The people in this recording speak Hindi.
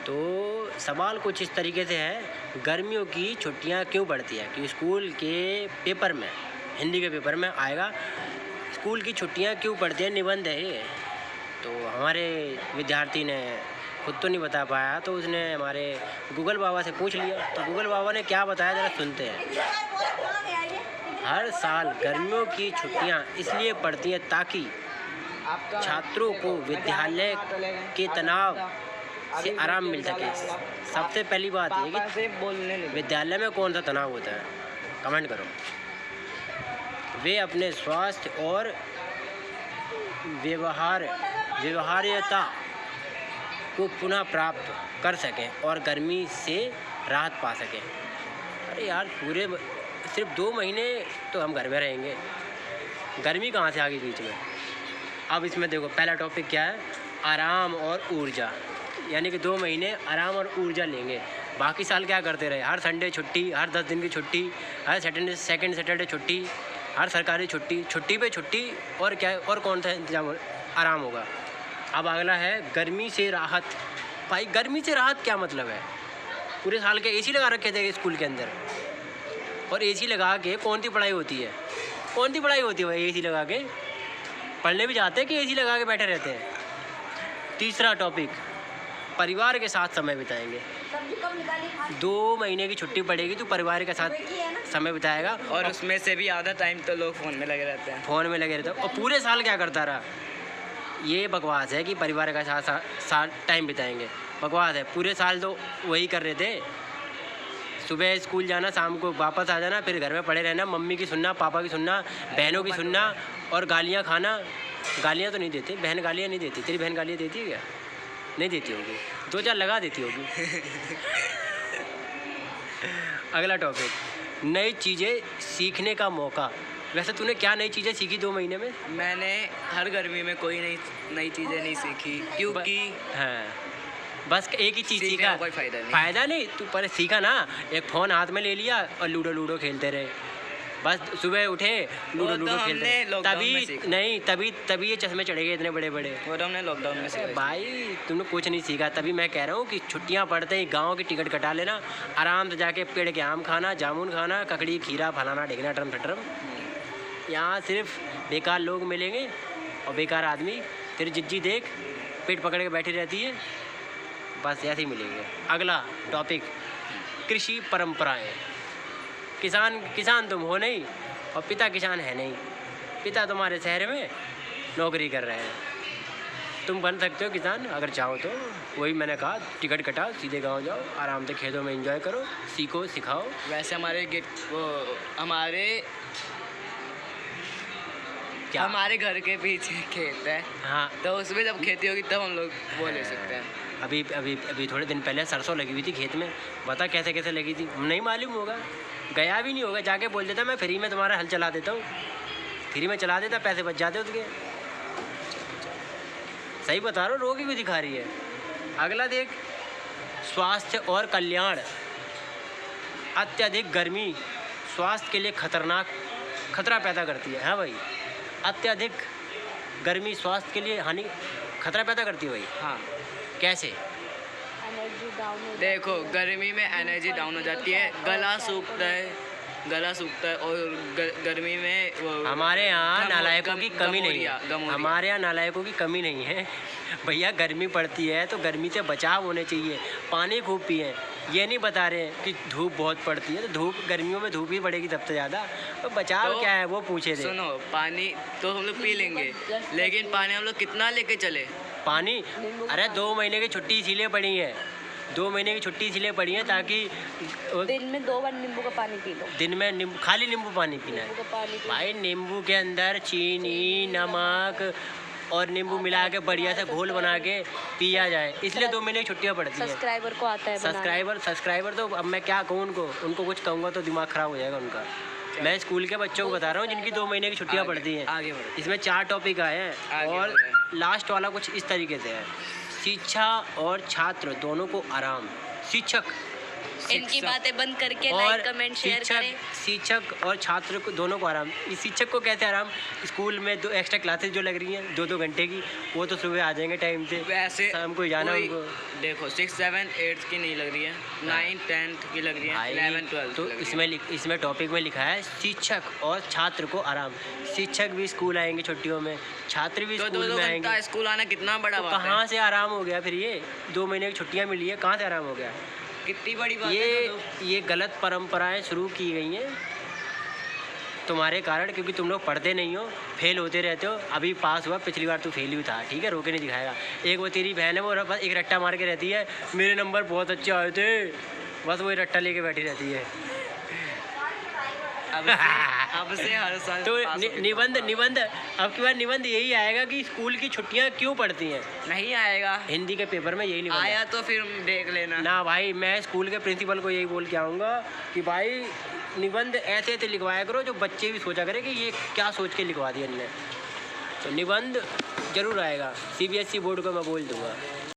तो सवाल कुछ इस तरीके से है, गर्मियों की छुट्टियां क्यों पड़ती है? कि स्कूल के पेपर में, हिंदी के पेपर में आएगा, स्कूल की छुट्टियां क्यों पड़ती है, निबंध है ये। तो हमारे विद्यार्थी ने खुद तो नहीं बता पाया, तो उसने हमारे गूगल बाबा से पूछ लिया। तो गूगल बाबा ने क्या बताया, ज़रा सुनते हैं। हर साल गर्मियों की छुट्टियां इसलिए पड़ती हैं ताकि छात्रों को विद्यालय के तनाव से आराम मिल सके। सबसे पहली बात ये कि विद्यालय में कौन सा तनाव होता है, कमेंट करो। वे अपने स्वास्थ्य और व्यवहार्यता को पुनः प्राप्त कर सकें और गर्मी से राहत पा सकें। अरे यार, पूरे सिर्फ 2 महीने तो हम घर में रहेंगे, गर्मी कहाँ से आ गई बीच में। अब इसमें देखो, पहला टॉपिक क्या है, आराम और ऊर्जा। यानी कि 2 महीने आराम और ऊर्जा लेंगे। बाकी साल क्या करते रहे, हर संडे छुट्टी, हर 10 दिन की छुट्टी, हर सेकंड सैटरडे छुट्टी, हर सरकारी छुट्टी पे छुट्टी, और क्या, और कौन सा इंतजाम आराम होगा। अब अगला है गर्मी से राहत। भाई, गर्मी से राहत क्या मतलब है? पूरे साल के एसी लगा रखे थे स्कूल के अंदर, और एसी लगा के कौन सी पढ़ाई होती है? कौन सी पढ़ाई होती है भाई एसी लगा के? पढ़ने भी जाते हैं कि एसी लगा के बैठे रहते हैं। तीसरा टॉपिक, परिवार के साथ समय बिताएंगे। 2 महीने की छुट्टी पड़ेगी तो परिवार के साथ समय बिताएगा, और उसमें से भी आधा टाइम तो लोग फ़ोन में लगे रहते हैं। और पूरे साल क्या करता रहा? ये बकवास है कि परिवार के साथ टाइम बिताएंगे, बकवास है। पूरे साल तो वही कर रहे थे, सुबह स्कूल जाना, शाम को वापस आ जाना, फिर घर में पड़े रहना, मम्मी की सुनना, पापा की सुनना, बहनों की सुनना, और गालियाँ खाना। गालियाँ तो नहीं देते, बहन गालियाँ नहीं देती। तेरी बहन गालियाँ देती है क्या? नहीं देती होगी, 2-4 लगा देती होगी। अगला टॉपिक, नई चीज़ें सीखने का मौका। वैसे तूने क्या नई चीज़ें सीखी 2 महीने में? मैंने हर गर्मी में कोई नई चीज़ें नहीं सीखी, क्योंकि हाँ, बस एक ही चीज़ सीखा, कोई फ़ायदा नहीं। तू पर सीखा ना, एक फ़ोन हाथ में ले लिया और लूडो खेलते रहे। बस सुबह उठे, लूडो खेलते, तभी ये चश्मे चढ़े गए इतने बड़े बड़े। वो तो हमने लॉकडाउन में सीखा। भाई, तुमने कुछ नहीं सीखा। तभी मैं कह रहा हूँ कि छुट्टियाँ पड़ते ही गाँव की टिकट कटा लेना, आराम से जाके पेड़ के आम खाना, जामुन खाना, ककड़ी, खीरा, फलाना ढिकना, टरम। यहाँ सिर्फ बेकार लोग मिलेंगे और बेकार आदमी। तेरी जिज्जी देख, पेट पकड़ के बैठी रहती है, बस ऐसे ही मिलेंगे। अगला टॉपिक, कृषि परंपराएं। किसान तुम हो नहीं, और पिता किसान है नहीं। पिता तुम्हारे शहर में नौकरी कर रहे हैं, तुम बन सकते हो किसान अगर चाहो तो। वही मैंने कहा, टिकट कटाओ, सीधे गांव जाओ, आराम से खेतों में एंजॉय करो, सीखो, सिखाओ। वैसे हमारे घर के पीछे खेत है। हाँ, तो उसमें जब खेती होगी तब हम लोग वो ले सकते हैं। अभी थोड़े दिन पहले सरसों लगी हुई थी खेत में। बता कैसे लगी थी, नहीं मालूम होगा, गया भी नहीं होगा। जाके बोल देता मैं फ्री में तुम्हारा हल चला देता हूँ, फ्री में चला देता, पैसे बच जाते उसके। सही बता रहा हूँ, रोगी भी दिखा रही है। अगला देख, स्वास्थ्य और कल्याण। अत्यधिक गर्मी स्वास्थ्य के लिए खतरा पैदा करती है। हाँ भाई, अत्यधिक गर्मी स्वास्थ्य के लिए खतरा पैदा करती है भाई। हाँ, कैसे? एनर्जी डाउन हो, देखो गर्मी में एनर्जी डाउन हो जाती है, गला सूखता है, और गर्मी में हमारे यहाँ नालायकों की कमी नहीं है। हमारे यहाँ नालायकों की कमी नहीं है भैया। गर्मी पड़ती है तो गर्मी से बचाव होने चाहिए, पानी खूब पिए। ये नहीं बता रहे हैं कि धूप बहुत पड़ती है, तो गर्मियों में धूप ही पड़ेगी सबसे ज़्यादा, तो बचाव क्या है वो पूछे थे। सुनो, पानी तो हम लोग पी लेंगे, लेकिन पानी हम लोग कितना लेके चले? पानी, अरे 2 महीने की छुट्टी इसीलिए पड़ी है, 2 महीने की छुट्टी इसलिए पड़ी है ताकि दिन में 2 बार नींबू का पानी पी लो। दिन में खाली नींबू पानी पीना है भाई। नींबू के अंदर चीनी, नमक और नींबू मिला के बढ़िया से घोल बना के पिया जाए, इसलिए 2 महीने की छुट्टियाँ पड़ती हैं। सब्सक्राइबर को आता है सब्सक्राइबर तो अब मैं क्या कहूँ उनको कुछ कहूँगा तो दिमाग ख़राब हो जाएगा उनका। मैं स्कूल के बच्चों को बता रहा हूँ जिनकी 2 महीने की छुट्टियाँ पड़ती हैं। इसमें 4 टॉपिक आए हैं, और लास्ट वाला कुछ इस तरीके से है, शिक्षा और छात्र दोनों को आराम। शिक्षक इनकी बातें बंद करके और लाइक कमेंट शेयर करें। शिक्षक और छात्र को दोनों को आराम। इस शिक्षक को कैसे आराम, स्कूल में 2 एक्स्ट्रा क्लासेस जो लग रही हैं 2-2 घंटे की, वो तो सुबह आ जाएंगे टाइम से, वैसे शाम को जाना कोई- उनको। देखो 6, 7, 8 की नहीं लग रही है, 9, 10 की लग रही है, 11, 12 तो की लग रही है। इसमें टॉपिक में लिखा है शिक्षक और छात्र को आराम। शिक्षक भी स्कूल आएंगे छुट्टियों में, छात्र भी तो स्कूल 2-2 में घंटा आएंगे, स्कूल आना कितना बड़ा तो बात है। कहाँ से आराम हो गया फिर? ये 2 महीने की छुट्टियां मिली है, कहाँ से आराम हो गया? कितनी बड़ी बात है। ये गलत परंपराएं शुरू की गई हैं तुम्हारे कारण, क्योंकि तुम लोग पढ़ते नहीं हो, फेल होते रहते हो। अभी पास हुआ, पिछली बार तू फेल ही था, ठीक है, रोके नहीं दिखाएगा। एक वो तेरी बहन है, वो बस एक रट्टा मार के रहती है, मेरे नंबर बहुत अच्छे आए थे, बस वही रट्टा लेके बैठी रहती है। अब से हर साल तो पास होगी। निबंध अब की बार निबंध यही आएगा कि स्कूल की छुट्टियां क्यों पड़ती हैं। नहीं आएगा, हिंदी के पेपर में यही निबंध है। आया तो फिर देख लेना। ना भाई, मैं स्कूल के प्रिंसिपल को यही बोल के आऊँगा कि भाई निबंध ऐसे ऐसे लिखवाया करो जो बच्चे भी सोचा करे कि ये क्या सोच के लिखवा दिया इनने। तो निबंध जरूर आएगा, CBSE बोर्ड को मैं बोल दूँगा।